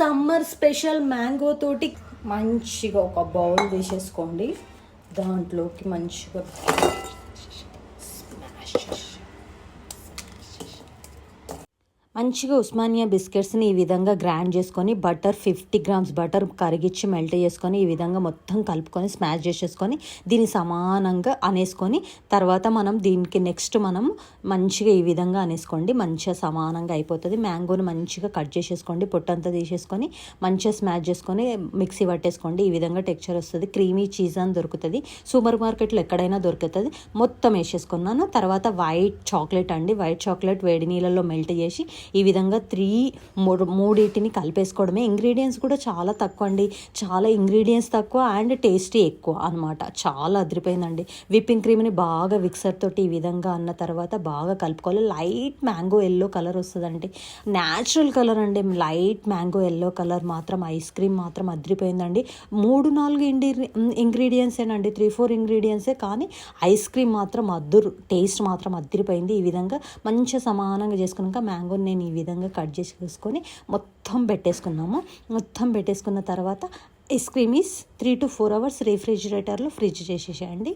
Summer special mango తోటి మంచిగా ఒక బౌల్ తీసేసుకోండి. దాంట్లోకి మంచిగా మంచిగా ఉస్మానియా బిస్కెట్స్ని ఈ విధంగా గ్రైండ్ చేసుకొని బటర్ 50 grams బటర్ కరిగిచ్చి మెల్ట్ చేసుకొని ఈ విధంగా మొత్తం కలుపుకొని స్మాష్ చేసేసుకొని దీన్ని సమానంగా అనేసుకొని తర్వాత మనం దీనికి నెక్స్ట్ మనం మంచిగా ఈ విధంగా అనేసుకోండి. మంచిగా సమానంగా అయిపోతుంది. మ్యాంగోని మంచిగా కట్ చేసేసుకోండి, పొట్టంతా తీసేసుకొని మంచిగా స్మాష్ చేసుకొని మిక్సీ పట్టేసుకోండి. ఈ విధంగా టెక్స్చర్ వస్తుంది. క్రీమీ చీజ్ అని దొరుకుతుంది, సూపర్ మార్కెట్లో ఎక్కడైనా దొరుకుతుంది. మొత్తం వేసేసుకున్నాను. తర్వాత వైట్ చాక్లెట్ అండి, వైట్ చాక్లెట్ వేడి నీళ్ళలో మెల్ట్ చేసి ఈ విధంగా మూడింటిని కలిపేసుకోవడమే. ఇంగ్రీడియంట్స్ కూడా చాలా తక్కువ అండి, చాలా ఇంగ్రీడియంట్స్ తక్కువ అండ్ టేస్టీ ఎక్కువ అనమాట. చాలా అదిరిపోయిందండి. విప్పింగ్ క్రీమ్ని బాగా మిక్సర్ తోటి ఈ విధంగా అన్న తర్వాత బాగా కలుపుకోవాలి. లైట్ మ్యాంగో ఎల్లో కలర్ వస్తుందండి, న్యాచురల్ కలర్ అండి. లైట్ మ్యాంగో ఎల్లో కలర్ మాత్రం ఐస్ క్రీమ్ మాత్రం అదిరిపోయిందండి. 3-4 ఇంగ్రీడియంట్సేనండి, 3-4 ఇంగ్రీడియంట్సే, కానీ ఐస్ క్రీమ్ మాత్రం టేస్ట్ మాత్రం అదిరిపోయింది. ఈ విధంగా మంచిగా సమానంగా చేసుకున్నాక మ్యాంగోని నేను ఈ విధంగా కట్ చేసుకొని మొత్తం పెట్టేసుకున్నాము. మొత్తం పెట్టేసుకున్న తర్వాత ఐస్ క్రీమ్ 3 to 4 hours రిఫ్రిజిరేటర్లో ఫ్రిడ్జ్ చేసేసేయండి.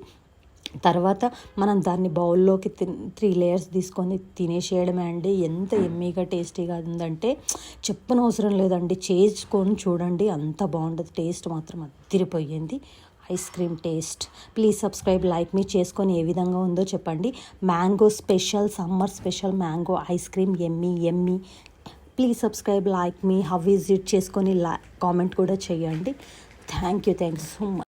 తర్వాత మనం దాన్ని బౌల్లోకి 3 layers తీసుకొని తినేసేయడమే అండి. ఎంత ఎమ్మీగా టేస్టీగా ఉందంటే చెప్పనవసరం లేదండి. చేసుకొని చూడండి, అంత బాగుంటుంది. టేస్ట్ మాత్రం అదిరిపోయింది ice cream taste. Please subscribe, like మీ చేసుకొని ఏ విధంగా ఉందో చెప్పండి. Mango special, summer special mango ice cream ఎమ్మీ. ప్లీజ్ సబ్స్క్రైబ్, లైక్ మీ, హౌ ఈజ్ ఇట్ చేసుకొని కామెంట్ కూడా చేయండి. Thank you so much.